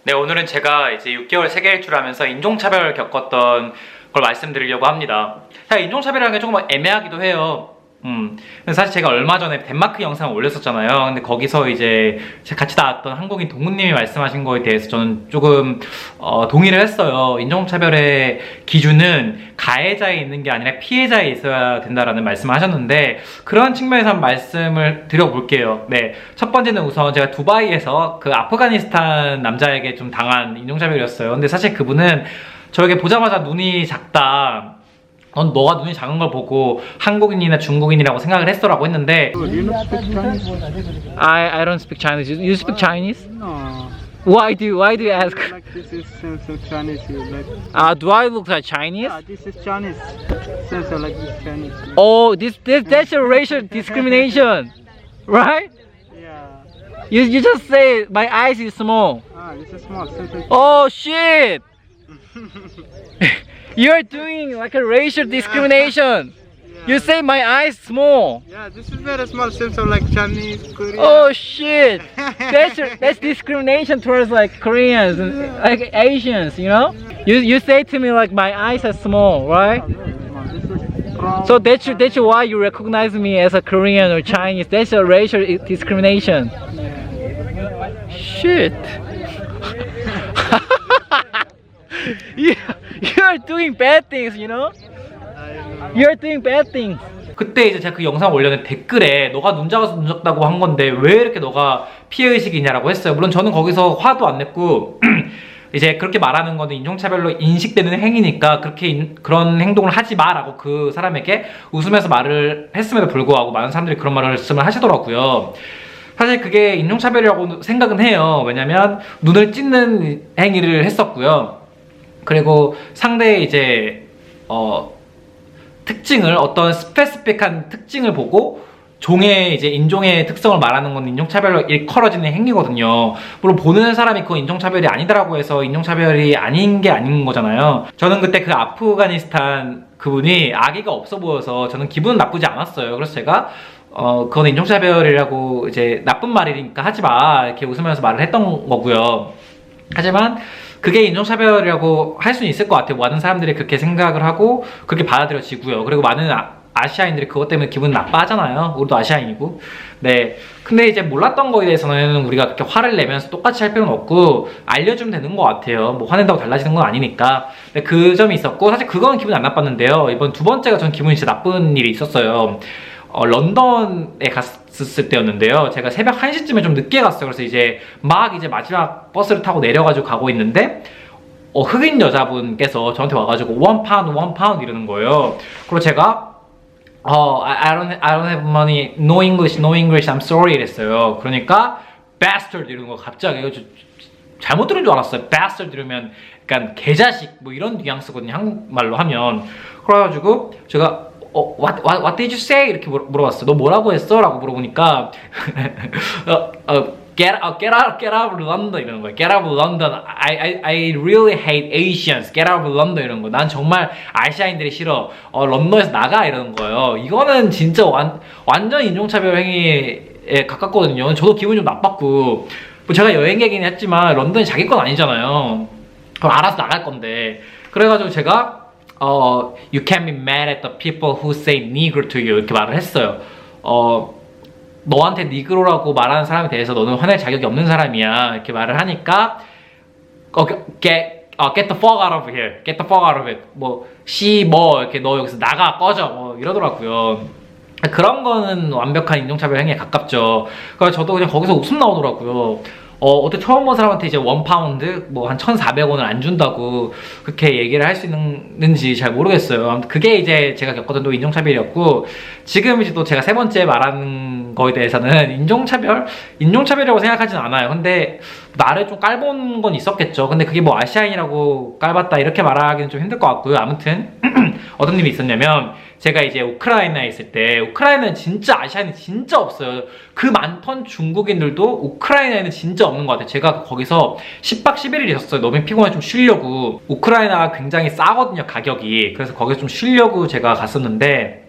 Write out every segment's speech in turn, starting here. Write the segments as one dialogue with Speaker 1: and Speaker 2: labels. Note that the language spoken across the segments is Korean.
Speaker 1: 네, 오늘은 제가 이제 6개월 세계 일주를 하면서 인종차별을 겪었던 걸 말씀드리려고 합니다. 사실 인종차별이라는 게 조금 애매하기도 해요. 근데 사실 제가 얼마 전에 덴마크 영상을 올렸었잖아요. 근데 거기서 이제 제가 같이 나왔던 한국인 동무님이 말씀하신 거에 대해서 저는 조금 동의를 했어요. 인종차별의 기준은 가해자에 있는 게 아니라 피해자에 있어야 된다라는 말씀을 하셨는데, 그런 측면에서 한번 말씀을 드려볼게요. 네, 첫 번째는 우선 제가 두바이에서 그 아프가니스탄 남자에게 좀 당한 인종차별이었어요. 근데 사실 그분은 저에게 보자마자 눈이 작다, 너가 눈이 작은 걸 보고 한국인이나 중국인이라고 생각을 했어라고 했는데,
Speaker 2: Do you not speak Chinese?
Speaker 1: I don't speak Chinese. You speak Chinese?
Speaker 2: No.
Speaker 1: Why do you ask?
Speaker 2: Like this is so Chinese. You like?
Speaker 1: Do I look like Chinese?
Speaker 2: Yeah, this is Chinese. So like this Chinese.
Speaker 1: Oh, that's a racial discrimination, right?
Speaker 2: Yeah.
Speaker 1: You just say my eyes is small.
Speaker 2: Ah, this is small. So
Speaker 1: Oh shit! You're doing like a racial discrimination. You say my eyes small.
Speaker 2: yeah, this is very small. So like Chinese, Korean.
Speaker 1: Oh shit! That's discrimination towards like Koreans and like Asians, you know? You say to me like my eyes are small, right?
Speaker 2: This is from.
Speaker 1: So that's why you recognize me as a Korean or Chinese. That's a racial discrimination. Shit. You're doing bad things, you know? You're doing bad things. 그때 이제 제가 그 영상 올렸는데 댓글에 너가 눈 작아서 눈 작다고 한 건데 왜 이렇게 너가 피해의식이 있냐라고 했어요. 물론 저는 거기서 화도 안 냈고 이제 그렇게 말하는 거는 인종차별로 인식되는 행위니까 그런 행동을 하지 마라고 그 사람에게 웃으면서 말을 했음에도 불구하고 많은 사람들이 그런 말씀을 하시더라고요. 사실 그게 인종차별이라고 생각은 해요. 왜냐면 눈을 찢는 행위를 했었고요. 그리고 상대의 이제 특징을, 어떤 스페시픽한 특징을 보고 종의 이제 인종의 특성을 말하는 건 인종차별로 일컬어지는 행위거든요. 물론 보는 사람이 그건 인종차별이 아니더라고 해서 인종차별이 아닌 게 아닌 거잖아요. 저는 그때 그 아프가니스탄 그분이 아기가 없어 보여서 저는 기분은 나쁘지 않았어요. 그래서 제가 그건 인종차별이라고, 이제 나쁜 말이니까 하지 마 이렇게 웃으면서 말을 했던 거고요. 하지만 그게 인종차별이라고 할 수는 있을 것 같아요. 많은 사람들이 그렇게 생각을 하고 그렇게 받아들여지고요. 그리고 많은 아시아인들이 그것 때문에 기분 나빠하잖아요. 우리도 아시아인이고. 네. 근데 이제 몰랐던 거에 대해서는 우리가 그렇게 화를 내면서 똑같이 할 필요는 없고 알려주면 되는 것 같아요. 뭐 화낸다고 달라지는 건 아니니까. 네, 그 점이 있었고, 사실 그건 기분이 안 나빴는데요. 이번 두 번째가 전 기분이 진짜 나쁜 일이 있었어요. 런던에 갔을 때였는데요. 제가 새벽 1시쯤에 좀 늦게 갔어요. 그래서 이제 마지막 버스를 타고 내려가지고 가고 있는데 흑인 여자분께서 저한테 와가지고 one pound 이러는 거예요. 그리고 제가 I don't have money, no English, I'm sorry 이랬어요. 그러니까 bastard 이러는 거 갑자기 잘못 들은 줄 알았어요. bastard 이러면 약간 개자식 뭐 이런 뉘앙스거든요. 한국말로 하면. 그래가지고 제가 what did you say? 이렇게 물어봤어요. 너 뭐라고 했어? 라고 물어보니까 get out of London 이러는 거예요. get out of London. I really hate Asians. get out of London 이러는 거예요. 난 정말 아시아인들이 싫어. 런던에서 나가 이러는 거예요. 이거는 진짜 완전 인종차별 행위에 가깝거든요. 저도 기분이 좀 나빴고, 뭐 제가 여행객이긴 했지만 런던이 자기 건 아니잖아요. 그럼 알아서 나갈 건데. 그래가지고 제가 you can't be mad at the people who say Negro to you 이렇게 말을 했어요. 너한테 니그로라고 말하는 사람에 대해서 너는 화낼 자격이 없는 사람이야 이렇게 말을 하니까 get the fuck out of here, get the fuck out of it, 뭐 이렇게 너 여기서 나가, 꺼져 뭐 이러더라고요. 그런 거는 완벽한 인종차별 행위에 가깝죠. 그래서 저도 그냥 거기서 웃음 나오더라고요. 어떻게 처음 본 사람한테 이제 원 파운드 뭐 한 1,400원을 안 준다고 그렇게 얘기를 할 수 있는지 잘 모르겠어요. 아무튼 그게 이제 제가 겪었던 또 인종차별이었고, 지금 이제 또 제가 세 번째 말하는 거에 대해서는 인종차별이라고 생각하진 않아요. 근데 나를 좀 깔본 건 있었겠죠. 근데 그게 뭐 아시아인이라고 깔봤다 이렇게 말하기는 좀 힘들 것 같고요. 아무튼 어떤 일이 있었냐면, 제가 이제 우크라이나에 있을 때, 우크라이나는 진짜 아시아인이 진짜 없어요. 그 많던 중국인들도 우크라이나에는 진짜 없는 것 같아요. 제가 거기서 10박 11일 있었어요. 너무 피곤해 좀 쉬려고. 우크라이나가 굉장히 싸거든요, 가격이. 그래서 거기서 좀 쉬려고 제가 갔었는데,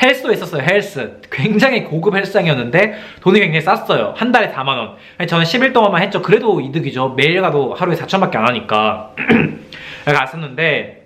Speaker 1: 헬스도 있었어요. 헬스 굉장히 고급 헬스장이었는데 돈이 굉장히 쌌어요. 한 달에 4만 원. 저는 10일 동안만 했죠. 그래도 이득이죠. 매일 가도 하루에 4천밖에 안 하니까 갔었는데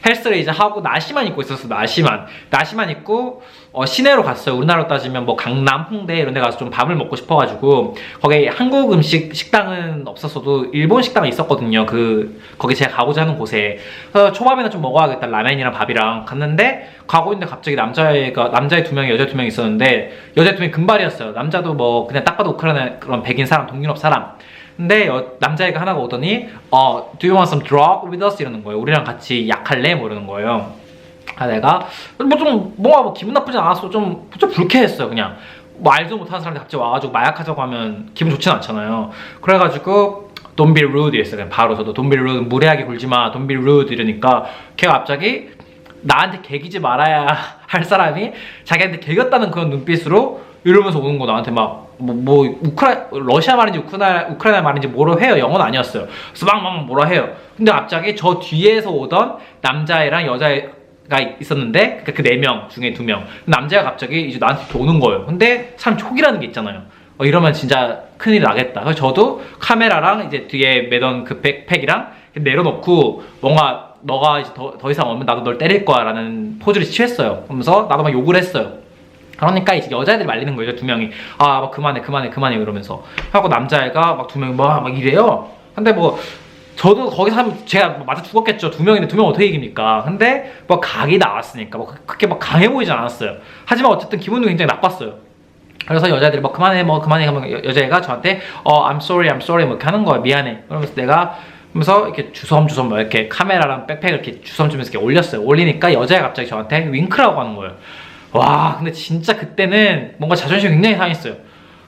Speaker 1: 헬스를 이제 하고 나시만 입고 있었어. 나시만 입고 시내로 갔어요. 우리나라로 따지면 뭐 강남, 홍대 이런 데 가서 좀 밥을 먹고 싶어가지고 거기 한국 음식 식당은 없었어도 일본 식당이 있었거든요. 거기 제가 가고자 하는 곳에. 그래서 초밥이나 좀 먹어야겠다. 라면이랑 밥이랑 갔는데 가고 있는데 갑자기 남자애 2명이 여자 2명이 있었는데 여자 2명이 금발이었어요. 남자도 뭐 그냥 딱 봐도 우크라이나 그런 백인 사람, 동유럽 사람. 근데 남자애가 하나가 오더니 Do you want some drug with us? 이러는 거예요. 우리랑 같이 약할래? 뭐 이러는 거예요. 내가 뭔가 뭐 기분 나쁘지 않았어. 좀 불쾌했어요. 그냥 뭐 알도 못하는 사람이 갑자기 와가지고 마약하자고 하면 기분 좋진 않잖아요. 그래가지고 Don't be rude 이랬어요. 그냥 바로 저도 Don't be rude, 무례하게 굴지 마. Don't be rude 이러니까 걔가 갑자기 나한테 개기지 말아야 할 사람이 자기한테 개겼다는 그런 눈빛으로 이러면서 오는 거. 나한테 막 러시아 말인지 우크라이나 말인지 뭐로 해요. 영어는 아니었어요. 그래서 막 뭐라 해요. 근데 갑자기 저 뒤에서 오던 남자애랑 여자애가 있었는데 그 4명 중에 2명 남자가 갑자기 이제 나한테 이렇게 오는 거예요. 근데 사람 촉이라는 게 있잖아요. 이러면 진짜 큰일 나겠다. 그래서 저도 카메라랑 이제 뒤에 매던 그 백팩이랑 내려놓고 뭔가 너가 이제 더 이상 오면 나도 널 때릴 거야 라는 포즈를 취했어요. 그러면서 나도 막 욕을 했어요. 그러니까 이제 여자애들이 말리는 거예요. 2명이 막 그만해 이러면서 하고 남자애가 막 2명이 막 이래요. 근데 뭐 저도 거기서 하면 제가 맞아 죽었겠죠. 2명인데 2명 어떻게 이깁니까? 근데 뭐 각이 나왔으니까 뭐 그렇게 막 강해 보이지 않았어요. 하지만 어쨌든 기분도 굉장히 나빴어요. 그래서 여자애들이 뭐 그만해 하면 여자애가 저한테 I'm sorry 뭐 이렇게 하는 거야. 미안해. 그러면서 내가 그러면서 이렇게 주섬주섬 뭐 이렇게 카메라랑 백팩을 이렇게 주섬주면서 이렇게 올렸어요. 올리니까 여자애가 갑자기 저한테 윙크라고 하는 거예요. 와, 근데 진짜 그때는 뭔가 자존심이 굉장히 상했어요.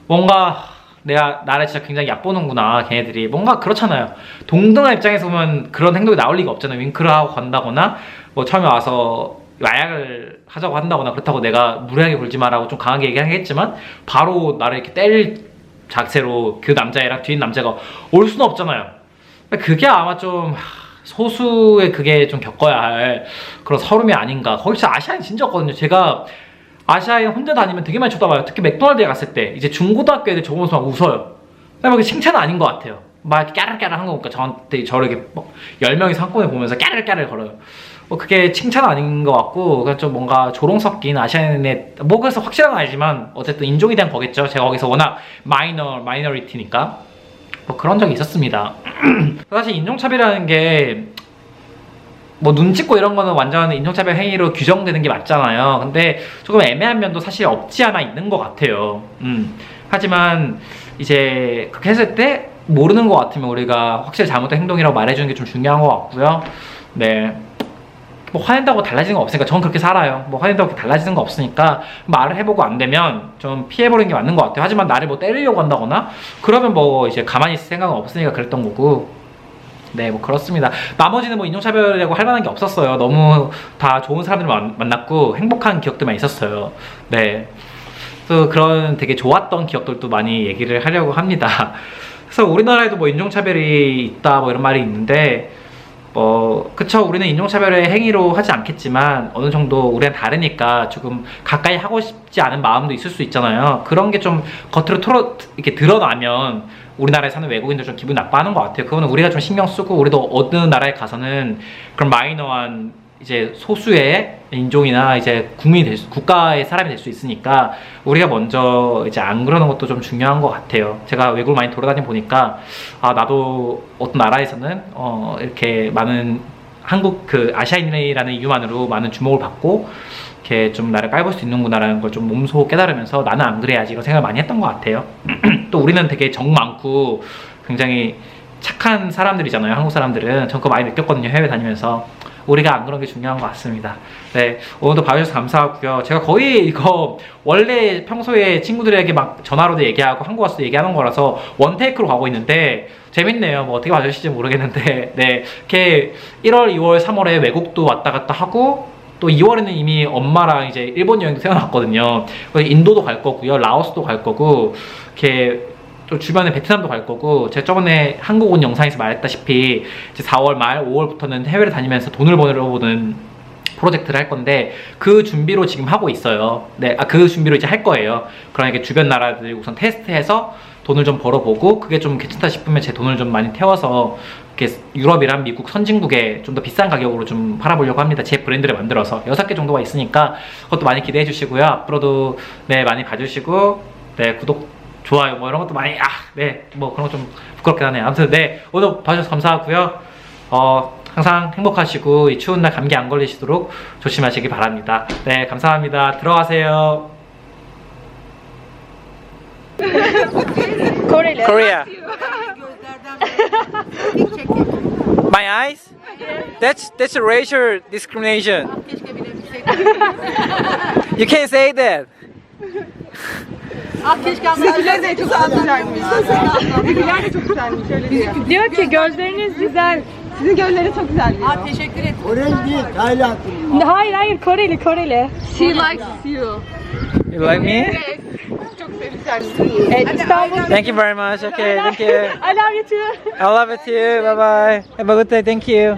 Speaker 1: 뭔가 나를 진짜 굉장히 얕보는구나, 걔네들이. 뭔가 그렇잖아요. 동등한 입장에서 보면 그런 행동이 나올 리가 없잖아요. 윙크를 하고 간다거나 뭐 처음에 와서 마약을 하자고 한다거나 그렇다고 내가 무례하게 굴지 마라고 좀 강하게 얘기하겠지만 바로 나를 이렇게 때릴 자세로 그 남자애랑 뒤에 남자가 올 수는 없잖아요. 그게 아마 좀 소수의 그게 좀 겪어야 할 그런 서름이 아닌가. 거기 진짜 아시아인 진짜 없거든요. 제가 아시아인 혼자 다니면 되게 많이 쳐다봐요. 특히 맥도날드에 갔을 때 이제 중고등학교 애들 저보면서 막 웃어요. 근데 막 칭찬은 아닌 것 같아요. 막 깨르깨르 한 거니까 저한테 저를 이렇게 10명이 한꺼번에 보면서 깨르깨르 걸어요. 그게 칭찬 아닌 것 같고 그냥 좀 뭔가 조롱 섞인 아시아인의 뭐 그래서 확실한 건 아니지만 어쨌든 인종에 대한 거겠죠. 제가 거기서 워낙 마이너리티니까 뭐 그런 적이 있었습니다. 사실 인종차별이라는 게 뭐 눈 찍고 이런 거는 완전 인종차별 행위로 규정되는 게 맞잖아요. 근데 조금 애매한 면도 사실 없지 않아 있는 것 같아요. 하지만 이제 그렇게 했을 때 모르는 것 같으면 우리가 확실히 잘못된 행동이라고 말해주는 게 좀 중요한 것 같고요. 네. 뭐 화낸다고 달라지는 거 없으니까 저는 그렇게 살아요. 뭐 화낸다고 달라지는 거 없으니까 말을 해보고 안 되면 좀 피해버리는 게 맞는 것 같아요. 하지만 나를 뭐 때리려고 한다거나 그러면 뭐 이제 가만히 있을 생각은 없으니까 그랬던 거고. 네, 뭐 그렇습니다. 나머지는 뭐 인종차별이라고 할 만한 게 없었어요. 너무 다 좋은 사람들 만났고 행복한 기억들만 있었어요. 네. 그래서 그런 되게 좋았던 기억들도 많이 얘기를 하려고 합니다. 그래서 우리나라에도 뭐 인종차별이 있다 뭐 이런 말이 있는데 그쵸, 우리는 인종차별의 행위로 하지 않겠지만 어느 정도 우리랑 다르니까 조금 가까이 하고 싶지 않은 마음도 있을 수 있잖아요. 그런 게 좀 겉으로 이렇게 드러나면 우리나라에 사는 외국인들 좀 기분 나빠하는 것 같아요. 그거는 우리가 좀 신경 쓰고 우리도 어느 나라에 가서는 그런 마이너한 이제 소수의 인종이나 이제 국가의 사람이 될 수 있으니까 우리가 먼저 이제 안 그러는 것도 좀 중요한 것 같아요. 제가 외국을 많이 돌아다니 보니까 나도 어떤 나라에서는 이렇게 많은 한국 아시아인이라는 이유만으로 많은 주목을 받고 이렇게 좀 나를 깔볼 수 있는구나라는 걸 좀 몸소 깨달으면서 나는 안 그래야지 이런 생각을 많이 했던 것 같아요. 또 우리는 되게 정 많고 굉장히 착한 사람들이잖아요. 한국 사람들은. 전 그거 많이 느꼈거든요. 해외 다니면서. 우리가 안 그런 게 중요한 것 같습니다. 네, 오늘도 봐주셔서 감사하고요. 제가 거의 이거 원래 평소에 친구들에게 막 전화로도 얘기하고 한국 와서 얘기하는 거라서 원테이크로 가고 있는데 재밌네요. 뭐 어떻게 봐주실지 모르겠는데 네, 이렇게 1월, 2월, 3월에 외국도 왔다 갔다 하고 또 2월에는 이미 엄마랑 이제 일본 여행도 세워놨거든요. 인도도 갈 거고요. 라오스도 갈 거고 이렇게 또 주변에 베트남도 갈 거고 제가 저번에 한국 온 영상에서 말했다시피 이제 4월 말 5월부터는 해외를 다니면서 돈을 벌어보는 프로젝트를 할 건데 그 준비로 지금 하고 있어요. 네, 그 준비로 이제 할 거예요. 그러니까 주변 나라들 우선 테스트해서 돈을 좀 벌어보고 그게 좀 괜찮다 싶으면 제 돈을 좀 많이 태워서 이렇게 유럽이랑 미국 선진국에 좀 더 비싼 가격으로 좀 팔아보려고 합니다. 제 브랜드를 만들어서 6개 정도가 있으니까 그것도 많이 기대해 주시고요. 앞으로도 네 많이 봐주시고 네 구독 좋아요 뭐 이런 것도 많이 네 뭐 그런 거 좀 부끄럽긴 하네요. 아무튼 네 오늘 봐주셔서 감사하고요. 항상 행복하시고 이 추운 날 감기 안 걸리시도록 조심하시기 바랍니다. 네 감사합니다. 들어가세요. Korea. My eyes? That's racial discrimination. You can't say that.
Speaker 3: Bizimkiler de çok güzelmiş. Bizimkiler de çok güzelmiş. Öyle diyor.
Speaker 4: Diyor ki gözleriniz güzel.
Speaker 3: Sizin gözleriniz çok güzel diyor.
Speaker 4: Teşekkür ederim.
Speaker 5: Oraya değil, Tayland.
Speaker 4: Hayır hayır Koreli Koreli.
Speaker 3: She likes you.
Speaker 1: You like me?
Speaker 3: Çok seveceğim.
Speaker 4: Evet İstanbul.
Speaker 1: Thank you very much. Okay, thank you.
Speaker 4: I love you too.
Speaker 1: I love it too. Bye bye. Have a good day. Thank you.